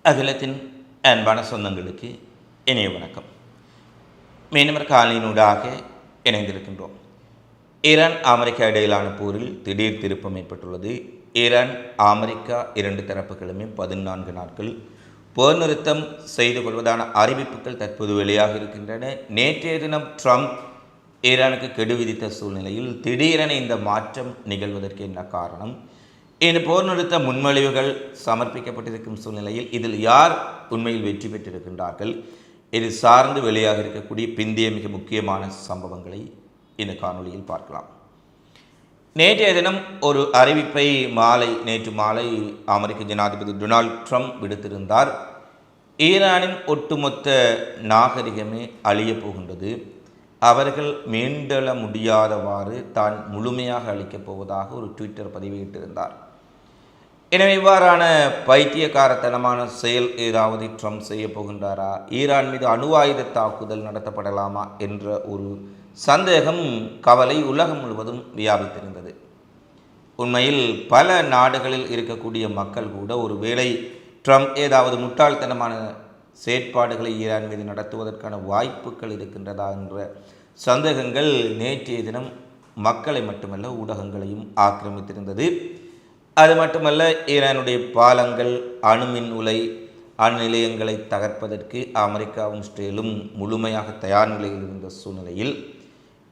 அகிலத்தின் அன்பான சொந்தங்களுக்கு இணைய வணக்கம். மீனவர் காலையினூடாக இணைந்திருக்கின்றோம். ஈரான் அமெரிக்கா இடையிலான போரில் திடீர் திருப்பம் ஏற்பட்டுள்ளது. ஈரான் அமெரிக்கா இரண்டு தரப்புகளுமே 14 நாட்கள் போர் நிறுத்தம் செய்து கொள்வதான அறிவிப்புகள் தற்போது வெளியாக இருக்கின்றன. நேற்றைய தினம் ட்ரம்ப் ஈரானுக்கு கெடு விதித்த சூழ்நிலையில் திடீரென இந்த மாற்றம் நிகழ்வதற்கு என்ன காரணம்? இந்த போர் நிறுத்த முன்மொழிவுகள் சமர்ப்பிக்கப்பட்டிருக்கும் சூழ்நிலையில் இதில் யார் உண்மையில் வெற்றி பெற்றிருக்கின்றார்கள்? இது சார்ந்து வெளியாக இருக்கக்கூடிய பிந்திய மிக முக்கியமான சம்பவங்களை இந்த காணொலியில் பார்க்கலாம். நேற்றைய தினம் ஒரு அறிவிப்பை நேற்று மாலை அமெரிக்க ஜனாதிபதி டொனால்ட் ட்ரம்ப் விடுத்திருந்தார். ஈரானின் ஒட்டுமொத்த நாகரிகமே அழியப் போகின்றது, அவர்கள் மீண்டெழ முடியாதவாறு தான் முழுமையாக அளிக்கப் போவதாக ஒரு ட்விட்டர் பதிவிட்டிருந்தார். எனவே இவ்வாறான பைத்தியக்காரத்தனமான செயல் ஏதாவது ட்ரம்ப் செய்ய போகின்றாரா? ஈரான் மீது அணு ஆயுத தாக்குதல் நடத்தப்படலாமா என்ற ஒரு சந்தேகம், கவலை உலகம் முழுவதும் வியாபித்திருந்தது. உண்மையில் பல நாடுகளில் இருக்கக்கூடிய மக்கள் கூட ஒருவேளை ட்ரம்ப் ஏதாவது முட்டாள்தனமான செயற்பாடுகளை ஈரான் மீது நடத்துவதற்கான வாய்ப்புகள் இருக்கின்றதா என்ற சந்தேகங்கள் நேற்றைய தினம் மக்களை மட்டுமல்ல ஊடகங்களையும் ஆக்கிரமித்திருந்தது. அது மட்டுமல்ல, ஈரானுடைய பாலங்கள், அணுமின் உலை, அணு நிலையங்களை தகர்ப்பதற்கு அமெரிக்காவும் இஸ்ரேலும் முழுமையாக தயார் நிலையில் இருந்த சூழ்நிலையில்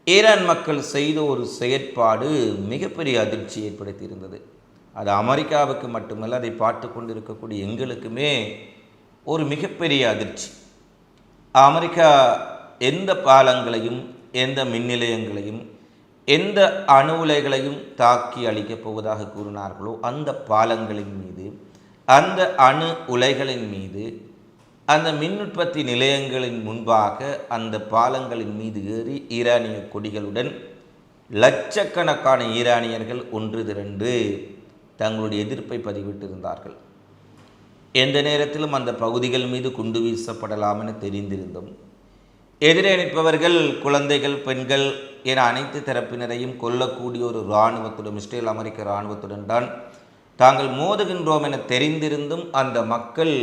ஈரான் மக்கள் செய்த ஒரு செயற்பாடு மிகப்பெரிய அதிர்ச்சி ஏற்படுத்தியிருந்தது. அது அமெரிக்காவுக்கு மட்டுமல்ல, அதை பார்த்து கொண்டிருக்கக்கூடிய எங்களுக்குமே ஒரு மிகப்பெரிய அதிர்ச்சி. அமெரிக்கா எந்த பாலங்களையும் எந்த மின் நிலையங்களையும் எந்த அணு உலைகளையும் தாக்கி அழிக்கப் போவதாக கூறினார்களோ அந்த பாலங்களின் மீது, அந்த அணு உலைகளின் மீது, அந்த மின் உற்பத்தி நிலையங்களின் முன்பாக அந்த பாலங்களின் மீது ஏறி ஈரானிய கொடிகளுடன் லட்சக்கணக்கான ஈரானியர்கள் ஒன்று திரண்டு தங்களுடைய எதிர்ப்பை பதிவிட்டிருந்தார்கள். எந்த நேரத்திலும் அந்த பகுதிகள் மீது குண்டு வீசப்படலாம் என தெரிந்திருந்தும் எதிரே நிற்பவர்கள் குழந்தைகள், பெண்கள் என அனைத்து தரப்பினரையும் கொல்லக்கூடிய ஒரு இராணுவத்துடன், இஸ்ரேல் அமெரிக்க இராணுவத்துடன் தான் தாங்கள் மோதுகின்றோம் என தெரிந்திருந்தும் அந்த மக்கள்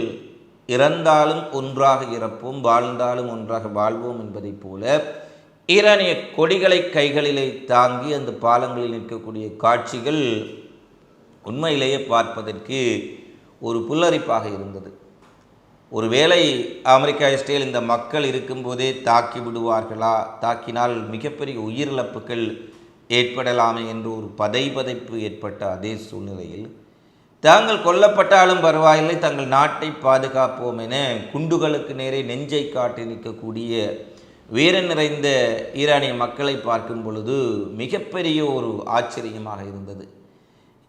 இறந்தாலும் ஒன்றாக இறப்போம், வாழ்ந்தாலும் ஒன்றாக வாழ்வோம் என்பதைப் போல ஈரானிய கொடிகளை கைகளிலே தாங்கி அந்த பாலங்களில் நிற்கக்கூடிய காட்சிகள் உண்மையிலேயே பார்ப்பதற்கு ஒரு புல்லரிப்பாக இருந்தது. ஒருவேளை அமெரிக்கா, இஸ்ரேல் இந்த மக்கள் இருக்கும்போதே தாக்கி விடுவார்களா, தாக்கினால் மிகப்பெரிய உயிரிழப்புகள் ஏற்படலாமே என்று ஒரு பதைபதைப்பு ஏற்பட்ட அதே சூழ்நிலையில் தாங்கள் கொல்லப்பட்டாலும் பரவாயில்லை, தங்கள் நாட்டை பாதுகாப்போம் என குண்டுகளுக்கு நேரே நெஞ்சை காட்டி நிற்கக்கூடிய வீரம் நிறைந்த ஈரானிய மக்களை பார்க்கும் பொழுது மிகப்பெரிய ஒரு ஆச்சரியமாக இருந்தது.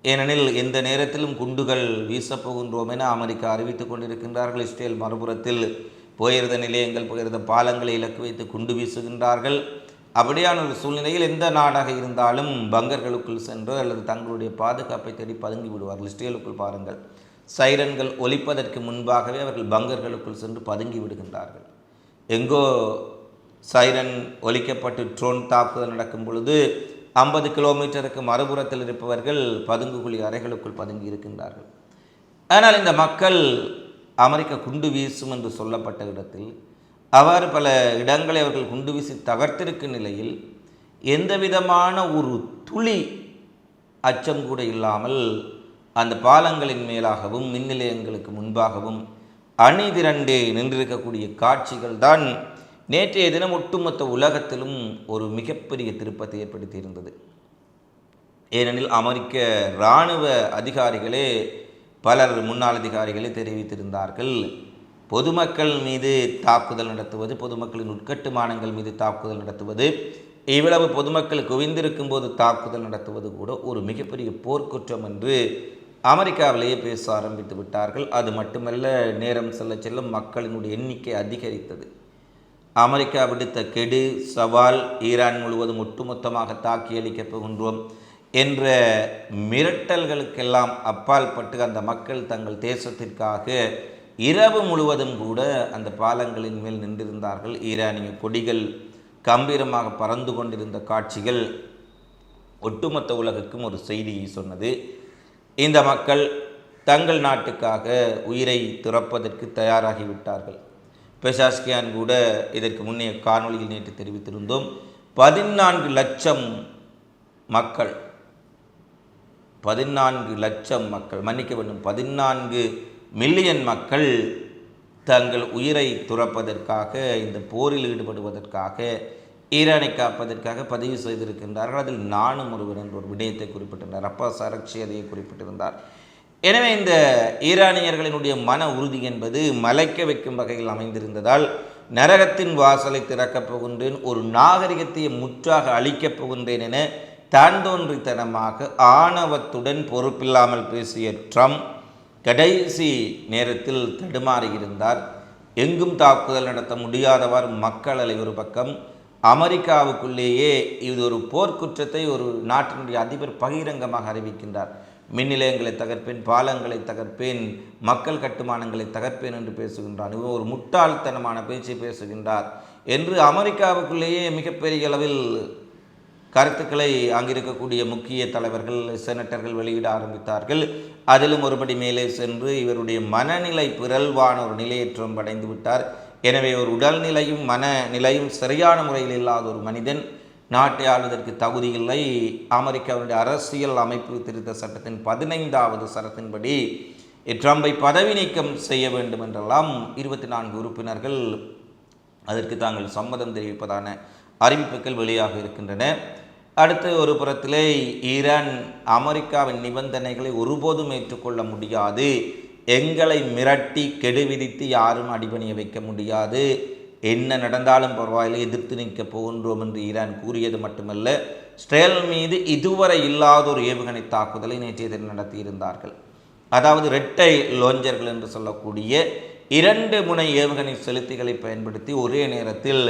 ஏனெனில் எந்த நேரத்திலும் குண்டுகள் வீசப்போகின்றோம் என அமெரிக்கா அறிவித்துக் கொண்டிருக்கின்றார்கள். இஸ்ரேல் மறுபுறத்தில் போயிருந்த நிலையங்கள், போயிருந்த பாலங்களை இலக்கு வைத்து குண்டு வீசுகின்றார்கள். அப்படியான ஒரு சூழ்நிலையில் எந்த நாடாக இருந்தாலும் பங்கர்களுக்குள் சென்று அல்லது தங்களுடைய பாதுகாப்பை தேடி பதுங்கி விடுவார்கள். இஸ்ரேலுக்குள் பாருங்கள், சைரன்கள் ஒலிப்பதற்கு முன்பாகவே அவர்கள் பங்கர்களுக்குள் சென்று பதுங்கி விடுகின்றார்கள். எங்கோ சைரன் ஒலிக்கப்பட்டு ட்ரோன் தாக்குதல் நடக்கும் பொழுது 50 கிலோமீட்டருக்கு மறுபுறத்தில் இருப்பவர்கள் பதுங்குகுழி அறைகளுக்குள் பதுங்கி இருக்கின்றார்கள். ஆனால் இந்த மக்கள் அமெரிக்கா குண்டு வீசும் என்று சொல்லப்பட்ட இடத்தில் அவ்வாறு பல இடங்களை அவர்கள் குண்டு வீசி தகர்த்திருக்கும் நிலையில் எந்த விதமான ஒரு துளி அச்சம் கூட இல்லாமல் அந்த பாலங்களின் மேலாகவும் மின் நிலையங்களுக்கு முன்பாகவும் அணிதிரண்டு நின்றிருக்கக்கூடிய காட்சிகள் தான் நேற்றைய தினம் ஒட்டுமொத்த உலகத்திலும் ஒரு மிகப்பெரிய திருப்பத்தை ஏற்படுத்தியிருந்தது. ஏனெனில் அமெரிக்க இராணுவ அதிகாரிகளே, பலர் முன்னாள் அதிகாரிகளே தெரிவித்திருந்தார்கள், பொதுமக்கள் மீது தாக்குதல் நடத்துவது, பொதுமக்களின் உட்கட்டுமானங்கள் மீது தாக்குதல் நடத்துவது, இவ்வளவு பொதுமக்கள் குவிந்திருக்கும் போது தாக்குதல் நடத்துவது கூட ஒரு மிகப்பெரிய போர்க்குற்றம் என்று அமெரிக்காவிலேயே பேச ஆரம்பித்து விட்டார்கள். அது மட்டுமல்ல, நேரம் செல்ல செல்லும் மக்களினுடைய எண்ணிக்கை அதிகரித்தது. அமெரிக்கா விடுத்த கெடு சவால், ஈரான் முழுவதும் ஒட்டுமொத்தமாக தாக்கி அளிக்கப் போகின்றோம் என்ற மிரட்டல்களுக்கெல்லாம் அப்பால் பட்டு அந்த மக்கள் தங்கள் தேசத்திற்காக இரவு முழுவதும் கூட அந்த பாலங்களின் மேல் நின்றிருந்தார்கள். ஈரானிய கொடிகள் கம்பீரமாக பறந்து கொண்டிருந்த காட்சிகள் ஒட்டுமொத்த உலகுக்கும் ஒரு செய்தியை சொன்னது. இந்த மக்கள் தங்கள் நாட்டுக்காக உயிரை துறப்பதற்கு தயாராகிவிட்டார்கள். பெஷாஸ்கியான் கூட இதற்கு முன்னைய காணொளியில் நேற்று தெரிவித்திருந்தோம். 14 லட்சம் மக்கள் 14 லட்சம் மக்கள் மன்னிக்க வேண்டும் 14 மில்லியன் மக்கள் தங்கள் உயிரை துறப்பதற்காக இந்த போரில் ஈடுபடுவதற்காக ஈரானை காப்பதற்காக பதிவு செய்திருக்கின்றார்கள். அதில் நானும் ஒருவர் என்ற ஒரு விடயத்தை குறிப்பிட்டிருந்தார். அப்பாஸ் அரக்சி அதையை குறிப்பிட்டிருந்தார். எனவே இந்த ஈரானியர்களினுடைய மன உறுதி என்பது மலைக்க வைக்கும் வகையில் அமைந்திருந்ததால் நரகத்தின் வாசலை திறக்கப் போகின்றேன், ஒரு நாகரிகத்தை முற்றாக அழிக்கப் போகின்றேன் என தான் தோன்றித்தனமாக ஆணவத்துடன் பொறுப்பில்லாமல் பேசிய ட்ரம்ப் கடைசி நேரத்தில் தடுமாறியிருந்தார். எங்கும் தாக்குதல் நடத்த முடியாதவாறு மக்கள் அலை ஒரு பக்கம், அமெரிக்காவுக்குள்ளேயே இது ஒரு போர்க்குற்றத்தை ஒரு நாட்டினுடைய அதிபர் பகிரங்கமாக அறிவிக்கின்றார். மின் நிலையங்களை தகர்ப்பேன், பாலங்களை தகர்ப்பேன், மக்கள் கட்டுமானங்களை தகர்ப்பேன் என்று பேசுகின்றார். இவர் ஒரு முட்டாள்தனமான பேச்சை பேசுகின்றார் என்று அமெரிக்காவுக்குள்ளேயே மிகப்பெரிய அளவில் கருத்துக்களை அங்கிருக்கக்கூடிய முக்கிய தலைவர்கள், செனட்டர்கள் வெளியிட ஆரம்பித்தார்கள். அதிலும் ஒருபடி மேலே சென்று இவருடைய மனநிலை பிறழ்வான ஒரு நிலையேற்றம் அடைந்து விட்டார். எனவே ஒரு உடல்நிலையும் மனநிலையும் சரியான முறையில் இல்லாத ஒரு மனிதன் நாட்டை ஆளுவதற்கு தகுதியில்லை. அமெரிக்காவுடைய அரசியல் அமைப்பு திருத்த சட்டத்தின் 15வது சரத்தின்படி ட்ரம்பை பதவி நீக்கம் செய்ய வேண்டும் என்றெல்லாம் 24 உறுப்பினர்கள் அதற்கு தாங்கள் சம்மதம் தெரிவிப்பதான அறிவிப்புகள் வெளியாக இருக்கின்றன. அடுத்து ஒரு புறத்திலே ஈரான் அமெரிக்காவின் நிபந்தனைகளை ஒருபோதும் ஏற்றுக்கொள்ள முடியாது, எங்களை மிரட்டி கெடு விதித்து யாரும் அடிபணிய வைக்க முடியாது, என்ன நடந்தாலும் பரவாயில்லை எதிர்த்து நிற்கப் போகின்றோம் என்று ஈரான் கூறியது மட்டுமல்ல, இஸ்ரேல் மீது இதுவரை இல்லாத ஒரு ஏவுகணை தாக்குதலை நேற்றைய தினம் நடத்தியிருந்தார்கள். அதாவது இரட்டை லோஞ்சர்கள் என்று சொல்லக்கூடிய 2 முனை ஏவுகணை செலுத்திகளை பயன்படுத்தி ஒரே நேரத்தில்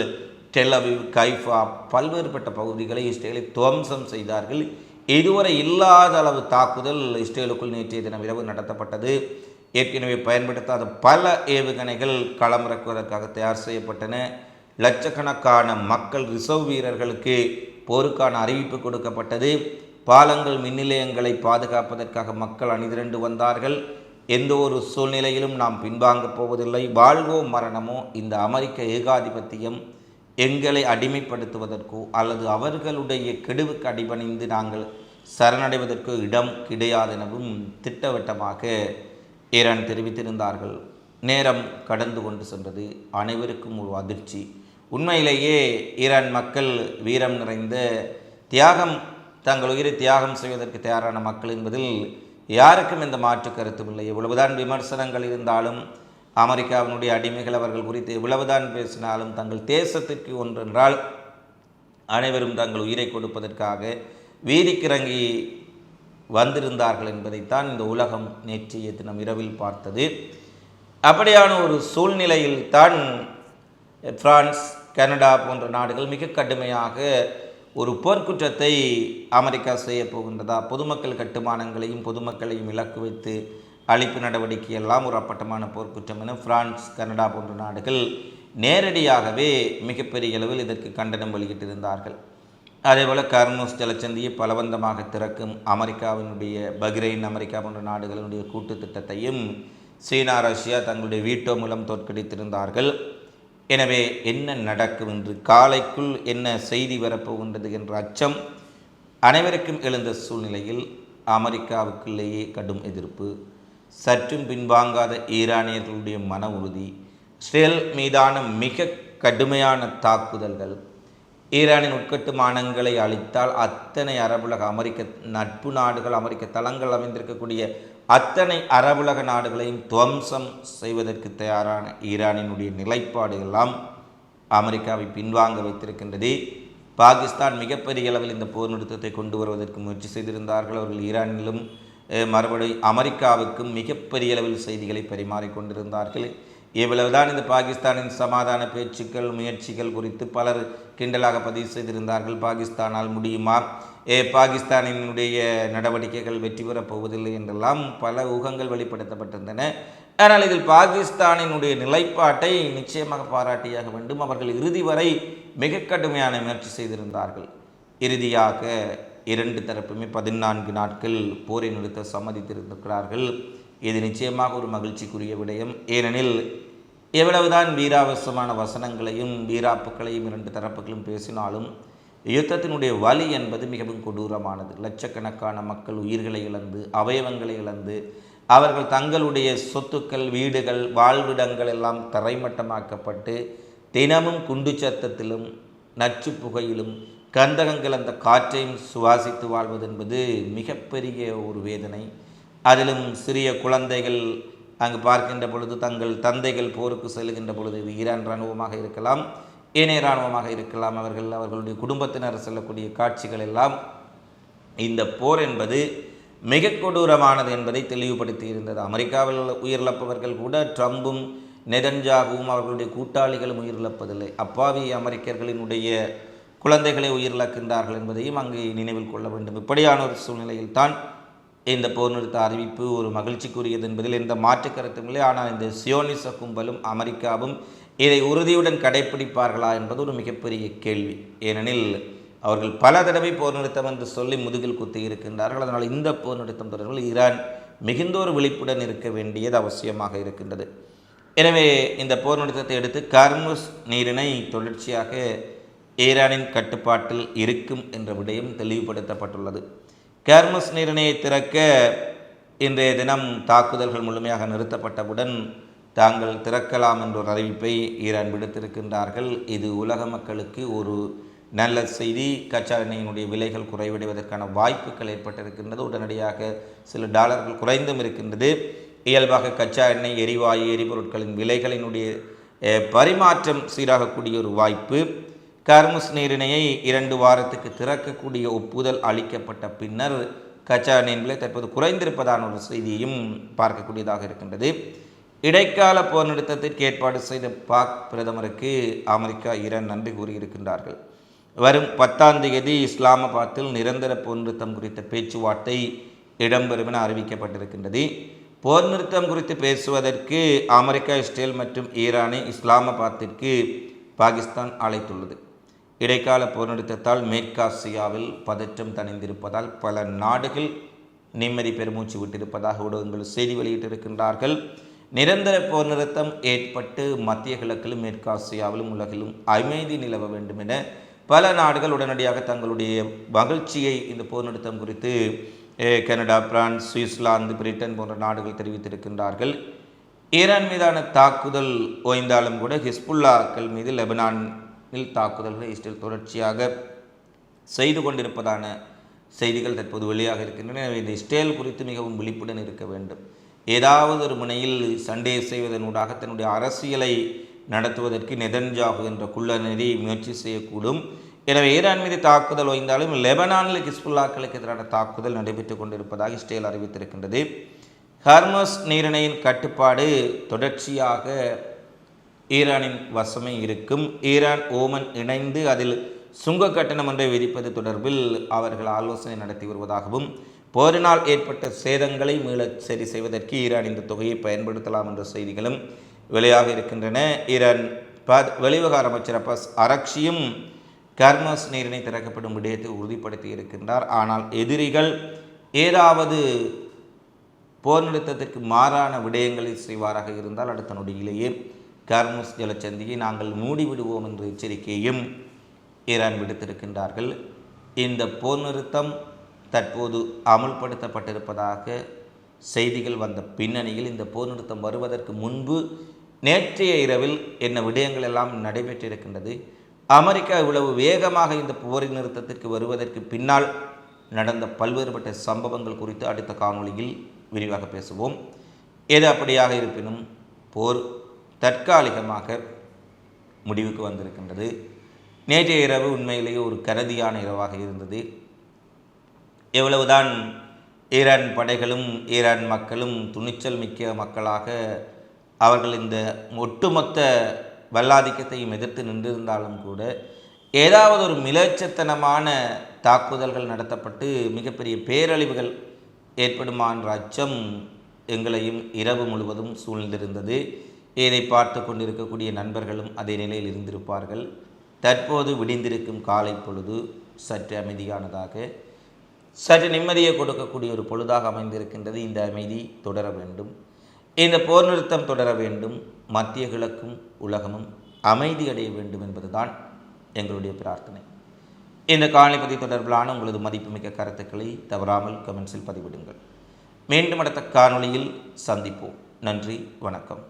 டெல் அவீவ், கைஃபா பல்வேறுபட்ட பகுதிகளை இஸ்ரேலை துவம்சம் செய்தார்கள். இதுவரை இல்லாத அளவு தாக்குதல் இஸ்ரேலுக்குள் நேற்றைய தினம் இரவு நடத்தப்பட்டது. ஏற்கனவே பயன்படுத்தாத பல ஏவுகணைகள் களமிறக்குவதற்காக தயார் செய்யப்பட்டன. லட்சக்கணக்கான மக்கள் ரிசர்வ் வீரர்களுக்கு போருக்கான அறிவிப்பு கொடுக்கப்பட்டது. பாலங்கள், மின் நிலையங்களை பாதுகாப்பதற்காக மக்கள் அணிதிரண்டு வந்தார்கள். எந்த ஒரு சூழ்நிலையிலும் நாம் பின்வாங்கப் போவதில்லை, வாழ்வோ மரணமோ இந்த அமெரிக்க ஏகாதிபத்தியம் எங்களை அடிமைப்படுத்துவதற்கோ அல்லது அவர்களுடைய கெடுவுக்கு அடிபணிந்து நாங்கள் சரணடைவதற்கோ இடம் கிடையாது எனவும் திட்டவட்டமாக ஈரான் தெரிவித்திருந்தார்கள். நேரம் கடந்து கொண்டு சென்றது. அனைவருக்கும் ஒரு அதிர்ச்சி. உண்மையிலேயே ஈரான் மக்கள் வீரம் நிறைந்த தியாகம், தங்கள் உயிரை தியாகம் செய்வதற்கு தயாரான மக்கள் என்பதில் யாருக்கும் எந்த மாற்று கருத்துமில்லை. எவ்வளவுதான் விமர்சனங்கள் இருந்தாலும், அமெரிக்காவினுடைய அடிமைகள் அவர்கள் குறித்து எவ்வளவுதான் பேசினாலும், தங்கள் தேசத்திற்கு ஒன்றென்றால் அனைவரும் தங்கள் உயிரை கொடுப்பதற்காக வீதிக்கிறங்கி வந்திருந்தார்கள் என்பதைத்தான் இந்த உலகம் நேற்றைய தினம் இரவில் பார்த்தது. அப்படியான ஒரு சூழ்நிலையில் தான் பிரான்ஸ், கனடா போன்ற நாடுகள் மிக கடுமையாக ஒரு போர்க்குற்றத்தை அமெரிக்கா செய்ய போகின்றதா, பொதுமக்கள் கட்டுமானங்களையும் பொதுமக்களையும் இலக்கு வைத்து அழிப்பு நடவடிக்கை எல்லாம் ஒரு அப்பட்டமான போர்க்குற்றம் என பிரான்ஸ், கனடா போன்ற நாடுகள் நேரடியாகவே மிகப்பெரிய அளவில் இதற்கு கண்டனம் வெளியிட்டிருந்தார்கள். அதேபோல் கர்மூஸ் ஜலச்சந்தியை பலவந்தமாக திறக்கும் அமெரிக்காவினுடைய பஹ்ரைன், அமெரிக்கா போன்ற நாடுகளினுடைய கூட்டு திட்டத்தையும் சீனா, ரஷ்யா தங்களுடைய வீட்டோ மூலம் தோற்கடித்திருந்தார்கள். எனவே என்ன நடக்கும் என்று, காலைக்குள் என்ன செய்தி வரப்போகின்றது என்ற அச்சம் அனைவருக்கும் எழுந்த சூழ்நிலையில் அமெரிக்காவுக்குள்ளேயே கடும் எதிர்ப்பு, சற்றும் பின்வாங்காத ஈரானியர்களுடைய மன உறுதி, இஸ்ரேல் மீதான மிக கடுமையான தாக்குதல்கள், ஈரானின் உட்கட்டுமானங்களை அளித்தால் அத்தனை அரபுலக அமெரிக்க நட்பு நாடுகள், அமெரிக்க தளங்கள் அமைந்திருக்கக்கூடிய அத்தனை அரபுலக நாடுகளையும் துவம்சம் செய்வதற்கு தயாரான ஈரானினுடைய நிலைப்பாடு எல்லாம் அமெரிக்காவை பின்வாங்க வைத்திருக்கின்றது. பாகிஸ்தான் மிகப்பெரிய அளவில் இந்த போர் நிறுத்தத்தை கொண்டு வருவதற்கு முயற்சி செய்திருந்தார்கள். அவர்கள் ஈரானிலும் மறுபடியும் அமெரிக்காவுக்கும் மிகப்பெரிய அளவில் செய்திகளை பரிமாறிக்கொண்டிருந்தார்கள். இவ்வளவுதான் இந்த பாகிஸ்தானின் சமாதான பேச்சுக்கள், முயற்சிகள் குறித்து பலர் கிண்டலாக பதிவு செய்திருந்தார்கள். பாகிஸ்தானால் முடியுமா, பாகிஸ்தானினுடைய நடவடிக்கைகள் வெற்றி பெறப் போவதில்லை என்றெல்லாம் பல ஊகங்கள் வெளிப்படுத்தப்பட்டிருந்தன. ஆனால் இதில் பாகிஸ்தானினுடைய நிலைப்பாட்டை நிச்சயமாக பாராட்டியாக வேண்டும். அவர்கள் இறுதி வரை மிக கடுமையான முயற்சி செய்திருந்தார்கள். இறுதியாக 2 தரப்புமே 14 நாட்கள் போரை நிறுத்த சம்மதித்திருக்கிறார்கள். இது நிச்சயமாக ஒரு மகிழ்ச்சிக்குரிய விடயம். ஏனெனில் எவ்வளவுதான் வீராவசமான வசனங்களையும் வீராப்புக்களையும் இரண்டு தரப்புகளும் பேசினாலும் யுத்தத்தினுடைய வலி என்பது மிகவும் கொடூரமானது. லட்சக்கணக்கான மக்கள் உயிர்களை இழந்து அவயவங்களை இழந்து அவர்கள் தங்களுடைய சொத்துக்கள், வீடுகள், வாழ்விடங்கள் எல்லாம் தரைமட்டமாக்கப்பட்டு தினமும் குண்டு சத்தத்திலும் நச்சு புகையிலும் கந்தகம் கலந்த காற்றையும் சுவாசித்து வாழ்வது என்பது மிகப்பெரிய ஒரு வேதனை. அதிலும் சிறிய குழந்தைகள் அங்கு பார்க்கின்ற பொழுது தங்கள் தந்தைகள் போருக்கு செல்கின்ற பொழுது, இது ஈரான் இராணுவமாக இருக்கலாம், ஏனைய இராணுவமாக இருக்கலாம், அவர்களுடைய குடும்பத்தினர் செல்லக்கூடிய காட்சிகள் எல்லாம் இந்த போர் என்பது மிக கொடூரமானது என்பதை தெளிவுபடுத்தி இருந்தது. அமெரிக்காவில் உயிரிழப்பவர்கள் கூட ட்ரம்பும் நெதன்யாகுவும் அவர்களுடைய கூட்டாளிகளும் உயிரிழப்பதில்லை. அப்பாவி அமெரிக்கர்களினுடைய குழந்தைகளை உயிரிழக்கின்றார்கள் என்பதையும் அங்கு நினைவில் கொள்ள வேண்டும். இப்படியான ஒரு சூழ்நிலையில்தான் இந்த போர் நிறுத்த அறிவிப்பு ஒரு மகிழ்ச்சிக்குரியது என்பதில் எந்த மாற்று கருத்தும் இல்லை. ஆனால் இந்த சியோனிச கும்பலும் அமெரிக்காவும் இதை உறுதியுடன் கடைப்பிடிப்பார்களா என்பது ஒரு மிகப்பெரிய கேள்வி. ஏனெனில் அவர்கள் பல தடவை போர் நிறுத்தம் என்று சொல்லி முதுகில் குத்தி இருக்கின்றார்கள். அதனால் இந்த போர் நிறுத்தம் தொடர்பில் ஈரான் மிகுந்த ஒரு விழிப்புடன் இருக்க வேண்டியது அவசியமாக இருக்கின்றது. எனவே இந்த போர் நிறுத்தத்தை எடுத்து கார்முஸ் நீரிணை தொடர்ச்சியாக ஈரானின் கட்டுப்பாட்டில் இருக்கும் என்ற விடயம் தெளிவுபடுத்தப்பட்டுள்ளது. கார்முஸ் நீரிணையை திறக்க இன்றைய தினம் தாக்குதல்கள் முழுமையாக நிறுத்தப்பட்டவுடன் தாங்கள் திறக்கலாம் என்ற ஒரு அறிவிப்பை ஈரான் விடுத்திருக்கின்றார்கள். இது உலக மக்களுக்கு ஒரு நல்ல செய்தி. கச்சா எண்ணெயினுடைய விலைகள் குறைவடைவதற்கான வாய்ப்புகள் ஏற்பட்டிருக்கின்றது. உடனடியாக சில டாலர்கள் குறைந்தும் இருக்கின்றது. இயல்பாக கச்சா எண்ணெய், எரிவாயு, எரிபொருட்களின் விலைகளினுடைய பரிமாற்றம் சீராகக்கூடிய ஒரு வாய்ப்பு. கார்முஸ் நீரிணையை 2 வாரத்துக்கு திறக்கக்கூடிய ஒப்புதல் அளிக்கப்பட்ட பின்னர் கச்சா எண்ணெயின் விலை தற்போது குறைந்திருப்பதான ஒரு செய்தியையும் பார்க்கக்கூடியதாக இருக்கின்றது. இடைக்கால போர் நிறுத்தத்திற்கு ஏற்பாடு செய்த பாக் பிரதமருக்கு அமெரிக்கா, ஈரான் நன்றி கூறியிருக்கின்றார்கள். வரும் 10ஆம் தேதி இஸ்லாமாபாத்தில் நிரந்தர போர் நிறுத்தம் குறித்த பேச்சுவார்த்தை இடம்பெறும் என அறிவிக்கப்பட்டிருக்கின்றது. போர் நிறுத்தம் குறித்து பேசுவதற்கு அமெரிக்கா, இஸ்ரேல் மற்றும் ஈரானை இஸ்லாமாபாத்திற்கு பாகிஸ்தான் அழைத்துள்ளது. இடைக்கால போர் நிறுத்தத்தால் மேற்காசியாவில் பதற்றம் தணிந்திருப்பதால் பல நாடுகள் நிம்மதி பெருமூச்சு விட்டிருப்பதாக ஊடகங்கள் செய்தி வெளியிட்டிருக்கின்றார்கள். நிரந்தர போர் நிறுத்தம் ஏற்பட்டு மத்திய கிழக்கிலும் மேற்காசியாவிலும் உலகிலும் அமைதி நிலவ வேண்டும் என பல நாடுகள் உடனடியாக தங்களுடைய மகிழ்ச்சியை இந்த போர் நிறுத்தம் குறித்து கனடா, பிரான்ஸ், சுவிட்சர்லாந்து, பிரிட்டன் போன்ற நாடுகள் தெரிவித்திருக்கின்றார்கள். ஈரான் மீதான தாக்குதல் ஓய்ந்தாலும் கூட ஹிஸ்புல்லாக்கள் மீது லெபனானில் தாக்குதல்கள் இஸ்ரேல் தொடர்ச்சியாக செய்து கொண்டிருப்பதான செய்திகள் தற்போது வெளியாக இருக்கின்றன. எனவே இந்த இஸ்ரேல் குறித்து மிகவும் விழிப்புடன் இருக்க வேண்டும். ஏதாவது ஒரு முனையில் சண்டை செய்வதனூடாக தன்னுடைய அரசியலை நடத்துவதற்கு நெதன்யாகு என்ற குள்ளநெறி முயற்சி செய்யக்கூடும். எனவே ஈரான் மீது தாக்குதல் ஓய்ந்தாலும் லெபனானில் ஹிஸ்புல்லாக்களுக்கு எதிரான தாக்குதல் நடைபெற்றுக் கொண்டிருப்பதாக இஸ்ரேல் அறிவித்திருக்கின்றது. ஹார்மஸ் நீரிணையின் கட்டுப்பாடு தொடர்ச்சியாக ஈரானின் வசமே இருக்கும். ஈரான், ஓமன் இணைந்து அதில் சுங்க கட்டணம் ஒன்றை விதிப்பது தொடர்பில் அவர்கள் ஆலோசனை நடத்தி வருவதாகவும், போரினால் ஏற்பட்ட சேதங்களை மீள சரி செய்வதற்கு ஈரான் இந்த தொகையை பயன்படுத்தலாம் என்ற செய்திகளும் வெளியாக இருக்கின்றன. ஈரான் வெளிவிவகார அமைச்சர் அப்பாஸ் அரக்ஷியும் ஹார்மஸ் நீரிணை திறக்கப்படும் விடயத்தை உறுதிப்படுத்தி இருக்கின்றார். ஆனால் எதிரிகள் ஏதாவது போர் நிறுத்தத்திற்கு மாறான விடயங்களை செய்வாராக இருந்தால் அடுத்த நொடியிலேயே ஹார்மஸ் ஜலச்சந்தியை நாங்கள் மூடிவிடுவோம் என்ற எச்சரிக்கையையும் ஈரான் விடுத்திருக்கின்றார்கள். இந்த போர் நிறுத்தம் தற்போது அமுல்படுத்தப்பட்டிருப்பதாக செய்திகள் வந்த பின்னணியில் இந்த போர் நிறுத்தம் வருவதற்கு முன்பு நேற்றைய இரவில் என்ன விடயங்கள் எல்லாம் நடைபெற்றிருக்கின்றது, அமெரிக்கா இவ்வளவு வேகமாக இந்த போர் நிறுத்தத்திற்கு வருவதற்கு பின்னால் நடந்த பல்வேறுபட்ட சம்பவங்கள் குறித்து அடுத்த காணொளியில் விரிவாக பேசுவோம். எது அப்படியாக இருப்பினும் போர் தற்காலிகமாக முடிவுக்கு வந்திருக்கின்றது. நேற்றைய இரவு உண்மையிலேயே ஒரு கரதியான இரவாக இருந்தது. எவ்வளவுதான் ஈரான் படைகளும் ஈரான் மக்களும் துணிச்சல் மிக்க மக்களாக அவர்கள் இந்த ஒட்டுமொத்த வல்லாதிக்கத்தையும் எதிர்த்து நின்றிருந்தாலும் கூட ஏதாவது ஒரு மிலேச்சத்தனமான தாக்குதல்கள் நடத்தப்பட்டு மிகப்பெரிய பேரழிவுகள் ஏற்படுமா என்ற அச்சம் எங்களையும் இரவு முழுவதும் சூழ்ந்திருந்தது. இதை பார்த்து கொண்டிருக்கக்கூடிய நண்பர்களும் அதே நிலையில் இருந்திருப்பார்கள். தற்போது விடிந்திருக்கும் காலை பொழுது சற்று அமைதியானதாக, சற்று நிம்மதியை கொடுக்கக்கூடிய ஒரு பொழுதாக அமைந்திருக்கின்றது. இந்த அமைதி தொடர வேண்டும், இந்த போர் நிறுத்தம் தொடர வேண்டும், மத்திய கிழக்கும் உலகமும் அமைதி அடைய வேண்டும் என்பதுதான் எங்களுடைய பிரார்த்தனை. இந்த காணொளி தொடர்பிலான உங்களது மதிப்புமிக்க கருத்துக்களை தவறாமல் கமெண்ட்ஸில் பதிவிடுங்கள். மீண்டும் அடுத்த காணொளியில் சந்திப்போம். நன்றி, வணக்கம்.